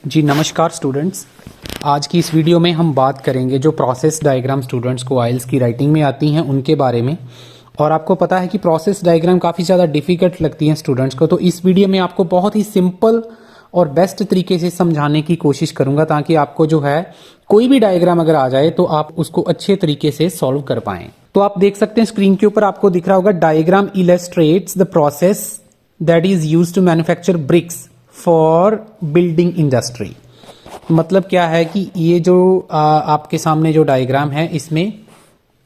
जी नमस्कार स्टूडेंट्स। आज की इस वीडियो में हम बात करेंगे जो प्रोसेस डायग्राम स्टूडेंट्स को आइल्स की राइटिंग में आती हैं उनके बारे में। और आपको पता है कि प्रोसेस डायग्राम काफ़ी ज़्यादा डिफ़िकल्ट लगती हैं स्टूडेंट्स को, तो इस वीडियो में आपको बहुत ही सिंपल और बेस्ट तरीके से समझाने की कोशिश करूँगा ताकि आपको जो है कोई भी डायग्राम अगर आ जाए तो आप उसको अच्छे तरीके से सॉल्व कर पाएँ। तो आप देख सकते हैं स्क्रीन के ऊपर आपको दिख रहा होगा diagram illustrates the process that is used to manufacture bricks for building industry. मतलब क्या है कि ये जो आपके सामने जो डायग्राम है इसमें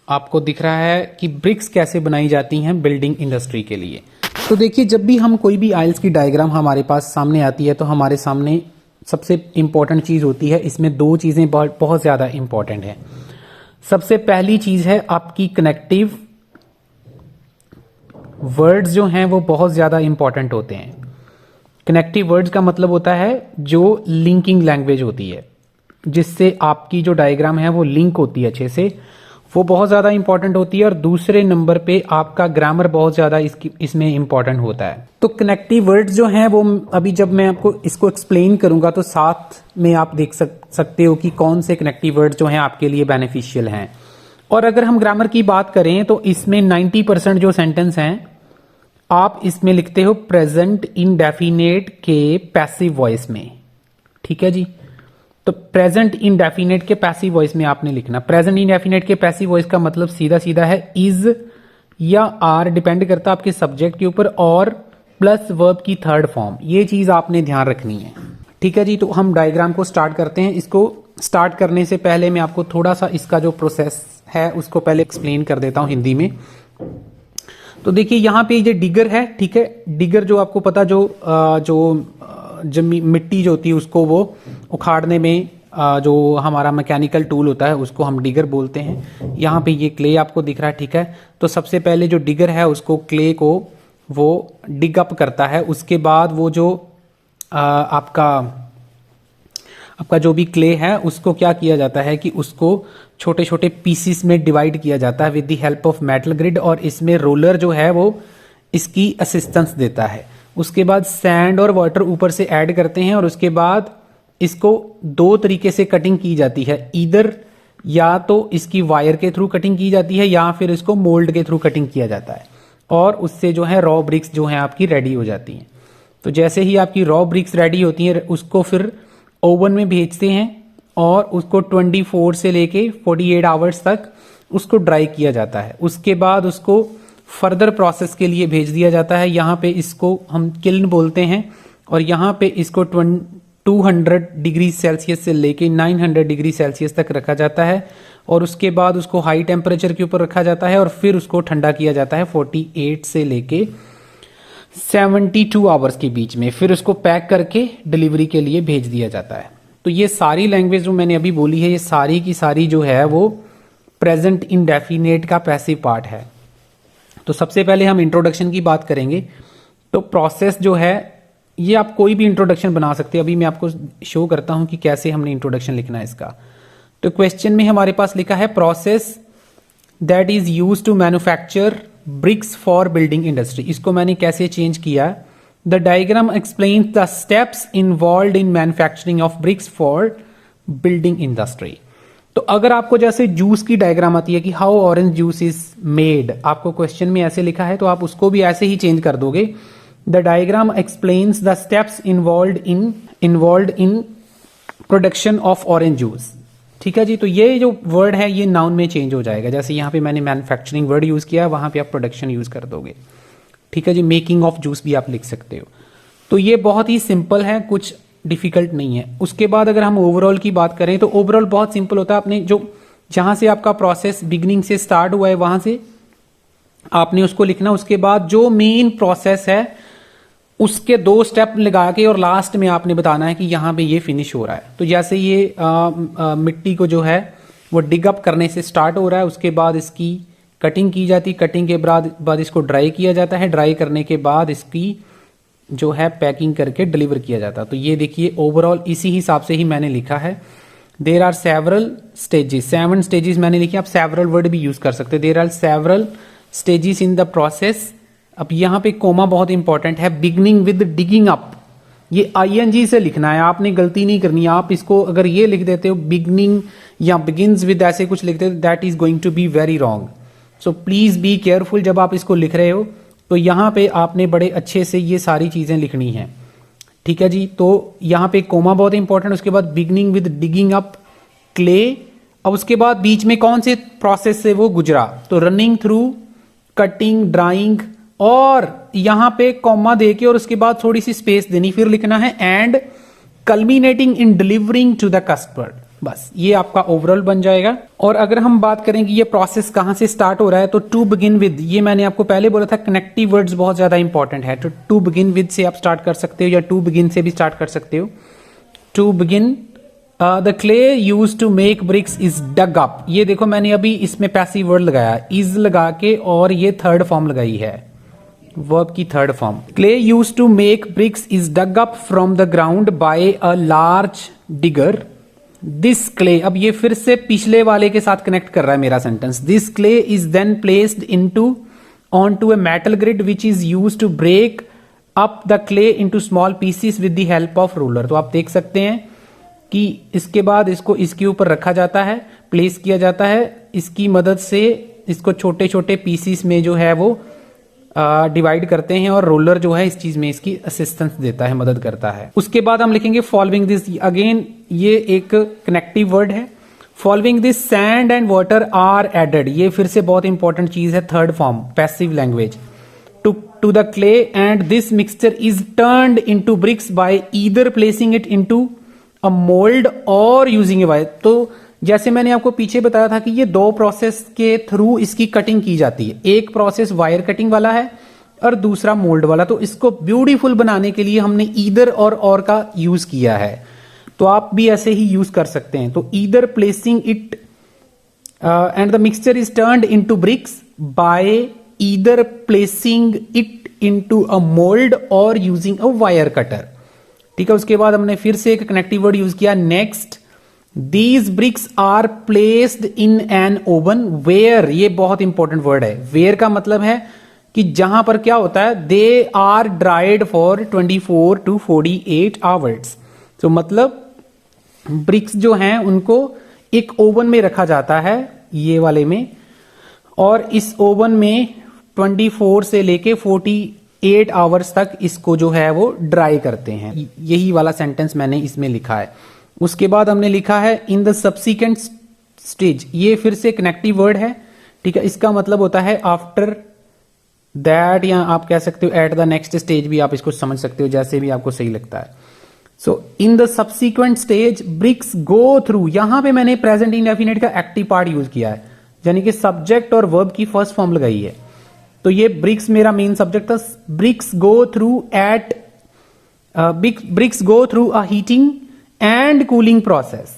आपको दिख रहा है कि ब्रिक्स कैसे बनाई जाती हैं बिल्डिंग इंडस्ट्री के लिए। तो देखिए, जब भी हम कोई भी आइल्स की डायग्राम हमारे पास सामने आती है तो हमारे सामने सबसे इंपॉर्टेंट चीज़ होती है, इसमें दो चीज़ें बहुत ज़्यादा इंपॉर्टेंट है। सबसे पहली चीज़ है आपकी कनेक्टिव वर्ड्स जो हैं वो बहुत ज़्यादा इंपॉर्टेंट होते हैं। कनेक्टिव वर्ड्स का मतलब होता है जो लिंकिंग लैंग्वेज होती है, जिससे आपकी जो डायग्राम है वो लिंक होती है अच्छे से, वो बहुत ज़्यादा इंपॉर्टेंट होती है। और दूसरे नंबर पे आपका ग्रामर बहुत ज़्यादा इसमें इंपॉर्टेंट होता है। तो कनेक्टिव वर्ड्स जो हैं वो अभी जब मैं आपको इसको एक्सप्लेन करूंगा तो साथ में आप देख सकते हो कि कौन से कनेक्टिव वर्ड्स जो हैं आपके लिए बेनिफिशियल हैं। और अगर हम ग्रामर की बात करें तो इसमें 90% जो सेंटेंस हैं आप इसमें लिखते हो प्रेजेंट इंडेफिनेट के पैसिव वॉइस में। ठीक है जी, तो प्रेजेंट इंडेफिनेट के पैसिव वॉइस में आपने लिखना। प्रेजेंट इंडेफिनेट के पैसिव वॉइस का मतलब सीधा सीधा है इज या आर, डिपेंड करता है आपके सब्जेक्ट के ऊपर, और प्लस वर्ब की थर्ड फॉर्म। ये चीज आपने ध्यान रखनी है। ठीक है जी, तो हम डायग्राम को स्टार्ट करते हैं। इसको स्टार्ट करने से पहले मैं आपको थोड़ा सा इसका जो प्रोसेस है उसको पहले एक्सप्लेन कर देता हूं हिंदी में। तो देखिए यहाँ पे ये डिगर है। ठीक है, डिगर जो आपको पता जो मिट्टी जो होती है उसको वो उखाड़ने में जो हमारा मैकेनिकल टूल होता है उसको हम डिगर बोलते हैं। यहाँ पे ये क्ले आपको दिख रहा है। ठीक है, तो सबसे पहले जो डिगर है उसको क्ले को वो डिग अप करता है। उसके बाद वो जो आपका जो भी क्ले है उसको क्या किया जाता है कि उसको छोटे छोटे पीसीस में डिवाइड किया जाता है with the help of metal grid, और इसमें रोलर जो है वो इसकी असिस्टेंस देता है। उसके बाद सैंड और वाटर ऊपर से ऐड करते हैं और उसके बाद इसको दो तरीके से कटिंग की जाती है। इधर या तो इसकी वायर के थ्रू कटिंग की जाती है या फिर इसको मोल्ड के थ्रू कटिंग किया जाता है, और उससे जो है रॉ ब्रिक्स जो है आपकी रेडी हो जाती हैं। तो जैसे ही आपकी रॉ ब्रिक्स रेडी होती हैं उसको फिर ओवन में भेजते हैं और उसको 24 से लेके 48 आवर्स तक उसको ड्राई किया जाता है। उसके बाद उसको फर्दर प्रोसेस के लिए भेज दिया जाता है। यहाँ पे इसको हम किल्न बोलते हैं, और यहाँ पे इसको 200 डिग्री सेल्सियस से लेके 900 डिग्री सेल्सियस तक रखा जाता है, और उसके बाद उसको हाई टेम्परेचर के ऊपर रखा जाता है और फिर उसको ठंडा किया जाता है 48 से लेके 72 आवर्स के बीच में। फिर उसको पैक करके डिलीवरी के लिए भेज दिया जाता है। तो ये सारी लैंग्वेज जो मैंने अभी बोली है ये सारी की सारी जो है वो प्रेजेंट इंडेफिनेट का पैसिव पार्ट है। तो सबसे पहले हम इंट्रोडक्शन की बात करेंगे। तो प्रोसेस जो है ये आप कोई भी इंट्रोडक्शन बना सकते हैं। अभी मैं आपको शो करता हूं कि कैसे हमने इंट्रोडक्शन लिखना है इसका। तो क्वेश्चन में हमारे पास लिखा है process that is used to manufacture bricks for building industry. इसको मैंने कैसे चेंज किया? The diagram explains the steps involved in manufacturing of bricks for building industry. तो अगर आपको जैसे जूस की डायग्राम आती है कि how orange juice is made, आपको क्वेश्चन में ऐसे लिखा है तो आप उसको भी ऐसे ही चेंज कर दोगे। The diagram explains the steps involved in production of orange juice. ठीक है जी, तो ये जो वर्ड है ये नाउन में चेंज हो जाएगा। जैसे यहाँ पे मैंने मैन्युफैक्चरिंग वर्ड यूज किया, वहां पे आप प्रोडक्शन यूज कर दोगे। ठीक है जी, मेकिंग ऑफ जूस भी आप लिख सकते हो। तो ये बहुत ही सिंपल है, कुछ डिफिकल्ट नहीं है। उसके बाद अगर हम ओवरऑल की बात करें तो ओवरऑल बहुत सिंपल होता है। आपने जो जहां से आपका प्रोसेस बिगिनिंग से स्टार्ट हुआ है वहां से आपने उसको लिखना। उसके बाद जो मेन प्रोसेस है उसके 2 स्टेप लगा के और लास्ट में आपने बताना है कि यहाँ पे ये फिनिश हो रहा है। तो जैसे ये मिट्टी को जो है वो डिग अप करने से स्टार्ट हो रहा है, उसके बाद इसकी कटिंग की जाती, कटिंग के बाद इसको ड्राई किया जाता है, ड्राई करने के बाद इसकी जो है पैकिंग करके डिलीवर किया जाता है। तो ये देखिए ओवरऑल इसी हिसाब से ही मैंने लिखा है। There are several stages, 7 stages मैंने लिखे। आप सेवरल वर्ड भी यूज कर सकते हैं। There are several stages in the process. अब यहाँ पे कोमा बहुत इंपॉर्टेंट है। बिगनिंग विद डिगिंग अप ये आईएनजी से लिखना है, आपने गलती नहीं करनी। आप इसको अगर ये लिख देते हो बिगनिंग या बिगिन्स विद ऐसे कुछ लिखते हो, that is going to be very wrong. So please be careful जब आप इसको लिख रहे हो, तो यहाँ पे आपने बड़े अच्छे से ये सारी चीजें लिखनी है, ठीक है जी। तो यहाँ पे कोमा बहुत इंपॉर्टेंट, उसके बाद beginning with digging up clay, अब उसके बाद बीच में कौन से प्रोसेस से वो गुजरा, तो रनिंग थ्रू, कटिंग, ड्राइंग, और यहां पे कॉमा देके और उसके बाद थोड़ी सी स्पेस देनी, फिर लिखना है and culminating in delivering to the customer. बस ये आपका ओवरऑल बन जाएगा। और अगर हम बात करें कि ये प्रोसेस कहां से स्टार्ट हो रहा है, तो टू बिगिन विद, ये मैंने आपको पहले बोला था कनेक्टिव वर्ड्स बहुत ज्यादा इंपॉर्टेंट है, तो टू बिगिन विद से आप स्टार्ट कर सकते हो या टू बिगिन से भी स्टार्ट कर सकते हो। To begin the clay use to make bricks is dug up, ये देखो मैंने अभी इसमें पैसिव वर्ड लगाया इज लगा के, और ये थर्ड फॉर्म लगाई है, वर्ब की third form. Clay use to make bricks is dug up from the ground by a large digger. This clay, अब ये फिर से पिछले वाले के साथ कनेक्ट कर रहा है मेरा sentence. This clay is then placed into on to a metal grid which is use to break up the clay into small pieces with the help of ruler. तो आप देख सकते हैं कि इसके बाद इसको इसके ऊपर रखा जाता है, प्लेस किया जाता है, इसकी मदद से इसको छोटे छोटे पीसीस में जो है वो डिवाइड करते हैं, और रोलर जो है इस चीज में इसकी असिस्टेंस देता है, मदद करता है। उसके बाद हम लिखेंगे फॉलोइंग दिस, अगेन ये एक कनेक्टिव वर्ड है। Following this sand and water are added, ये फिर से बहुत इंपॉर्टेंट चीज है, third form passive language. To the clay and this mixture is turned into bricks by either placing it into a mould और using a wire. तो जैसे मैंने आपको पीछे बताया था कि ये दो प्रोसेस के थ्रू इसकी कटिंग की जाती है, एक प्रोसेस वायर कटिंग वाला है और दूसरा मोल्ड वाला। तो इसको ब्यूटीफुल बनाने के लिए हमने ईदर और का यूज किया है, तो आप भी ऐसे ही यूज कर सकते हैं। तो either placing it and the mixture is turned into bricks by either placing it into a mould और यूजिंग अ वायर कटर, ठीक है। उसके बाद हमने फिर से एक कनेक्टिव वर्ड यूज किया next. These bricks are placed in an oven where, ये बहुत इंपॉर्टेंट वर्ड है। where का मतलब है कि जहां पर क्या होता है, they are dried for 24 to 48 hours। तो मतलब ब्रिक्स जो हैं उनको एक ओवन में रखा जाता है, ये वाले में, और इस ओवन में 24 से लेके 48 आवर्स तक इसको जो है वो ड्राई करते हैं। यही वाला सेंटेंस मैंने इसमें लिखा है। उसके बाद हमने लिखा है इन द सब्सिक्वेंट स्टेज, ये फिर से कनेक्टिव वर्ड है, ठीक है। इसका मतलब होता है आफ्टर दैट, या आप कह सकते हो एट द नेक्स्ट स्टेज, भी आप इसको समझ सकते हो जैसे भी आपको सही लगता है। So in the subsequent stage bricks go through, यहां पे मैंने प्रेजेंट इंडेफिनिट का एक्टिव पार्ट यूज किया है, यानी कि सब्जेक्ट और वर्ब की फर्स्ट फॉर्म लगाई है। तो ये ब्रिक्स मेरा मेन सब्जेक्ट था। Bricks go through at bricks go through a heating and cooling process,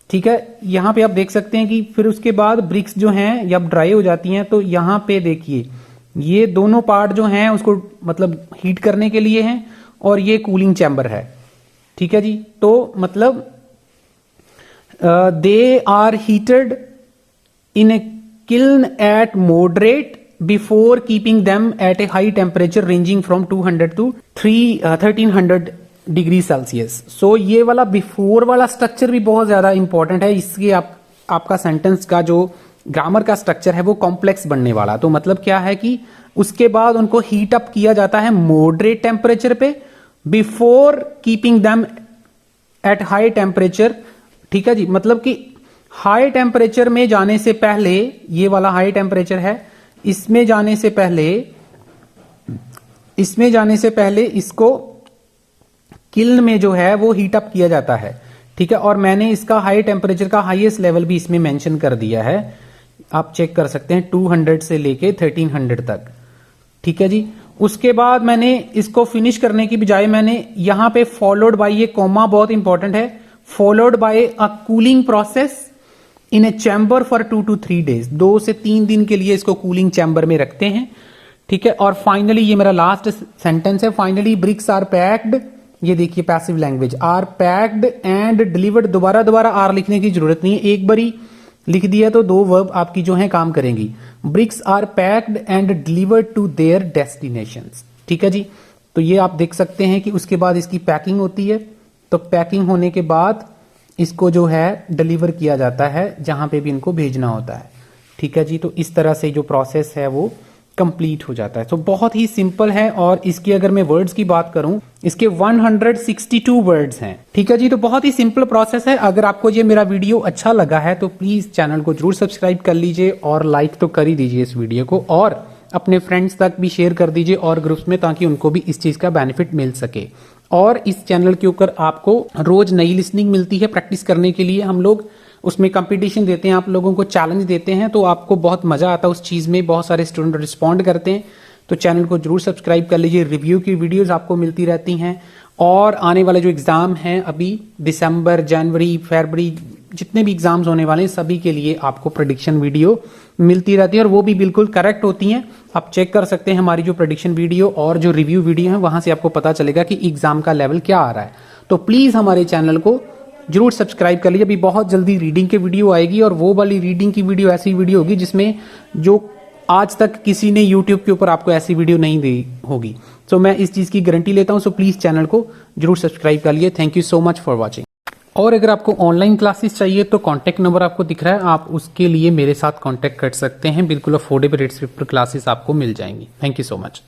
ठीक है। यहां पे आप देख सकते हैं कि फिर उसके बाद ब्रिक्स जो हैं जब ड्राई हो जाती हैं, तो यहां पे देखिए ये दोनों पार्ट जो हैं उसको मतलब हीट करने के लिए हैं, और ये कूलिंग चैम्बर है, ठीक है जी। तो मतलब they are heated in a kiln at moderate before keeping them at a high temperature ranging from 200 to 1300 degree Celsius. So ये वाला बिफोर वाला स्ट्रक्चर भी बहुत ज्यादा इंपॉर्टेंट है, इसके आपका सेंटेंस का जो ग्रामर का स्ट्रक्चर है वो कॉम्प्लेक्स बनने वाला। तो मतलब क्या है कि उसके बाद उनको हीट अप किया जाता है मॉडरेट टेम्परेचर पे before keeping them at high temperature, ठीक है जी। मतलब कि हाई टेम्परेचर में जाने से पहले, ये वाला हाई टेम्परेचर है, इसमें जाने से पहले इसको किल्न में जो है वो हीट अप किया जाता है, ठीक है। और मैंने इसका हाई टेम्परेचर का हाईएस्ट लेवल भी इसमें मेंशन कर दिया है, आप चेक कर सकते हैं 200 से लेके 1300 तक, ठीक है जी। उसके बाद मैंने इसको फिनिश करने की बजाय मैंने यहां पे फॉलोड बाय, ये कॉमा बहुत इंपॉर्टेंट है, followed by a cooling process in A chamber for 2 to 3 days, 2 से 3 दिन के लिए इसको कूलिंग चैम्बर में रखते हैं, ठीक है। और फाइनली ये मेरा लास्ट सेंटेंस है, फाइनली ब्रिक्स आर पैक्ड, ये देखिए passive language, are packed and delivered. दोबारा आर लिखने की जरूरत नहीं है, एक बारी लिख दिया तो दो वर्ब आपकी जो है काम करेंगी। Bricks are packed and delivered to their destinations, ठीक है जी। तो ये आप देख सकते हैं कि उसके बाद इसकी पैकिंग होती है। तो पैकिंग होने के बाद इसको जो है डिलीवर किया जाता है जहां पे भी इनको भेजना होता है। ठीक है जी, तो इस तरह से जो प्रोसेस है वो कंप्लीट हो जाता है। तो बहुत ही सिंपल है। और इसकी अगर मैं वर्ड्स की बात करूं, इसके 162 वर्ड्स हैं। ठीक है जी, तो बहुत ही सिंपल प्रोसेस है। अगर आपको ये मेरा वीडियो अच्छा लगा है तो प्लीज चैनल को जरूर सब्सक्राइब कर लीजिए और लाइक तो कर ही दीजिए इस वीडियो को, और अपने फ्रेंड्स तक भी शेयर कर दीजिए और ग्रुप्स में, ताकि उनको भी इस चीज का बेनिफिट मिल सके। और इस चैनल के ऊपर आपको रोज नई लिसनिंग मिलती है प्रैक्टिस करने के लिए। हम लोग उसमें कंपटीशन देते हैं, आप लोगों को चैलेंज देते हैं, तो आपको बहुत मजा आता है उस चीज में। बहुत सारे स्टूडेंट रिस्पॉन्ड करते हैं। तो चैनल को जरूर सब्सक्राइब कर लीजिए। रिव्यू की वीडियोस आपको मिलती रहती हैं। और आने वाले जो एग्जाम हैं अभी दिसंबर, जनवरी, फरवरी, जितने भी एग्जाम्स होने वाले हैं सभी के लिए आपको प्रेडिक्शन वीडियो मिलती रहती है, और वो भी बिल्कुल करेक्ट होती हैं। आप चेक कर सकते हैं हमारी जो प्रेडिक्शन वीडियो और जो रिव्यू वीडियो है, वहां से आपको पता चलेगा कि एग्जाम का लेवल क्या आ रहा है। तो प्लीज हमारे चैनल को जरूर सब्सक्राइब कर लीजिए। अभी बहुत जल्दी रीडिंग की वीडियो आएगी, और वो वाली रीडिंग की वीडियो ऐसी वीडियो होगी जिसमें जो आज तक किसी ने यूट्यूब के ऊपर आपको ऐसी वीडियो नहीं दी होगी। तो मैं इस चीज की गारंटी लेता हूं। सो प्लीज चैनल को जरूर सब्सक्राइब कर लिए। Thank you so much for watching. और अगर आपको ऑनलाइन क्लासेस चाहिए तो कॉन्टैक्ट नंबर आपको दिख रहा है, आप उसके लिए मेरे साथ कॉन्टैक्ट कर सकते हैं। बिल्कुल अफोर्डेबल रेट्स पर क्लासेस आपको मिल जाएंगी। Thank you so much.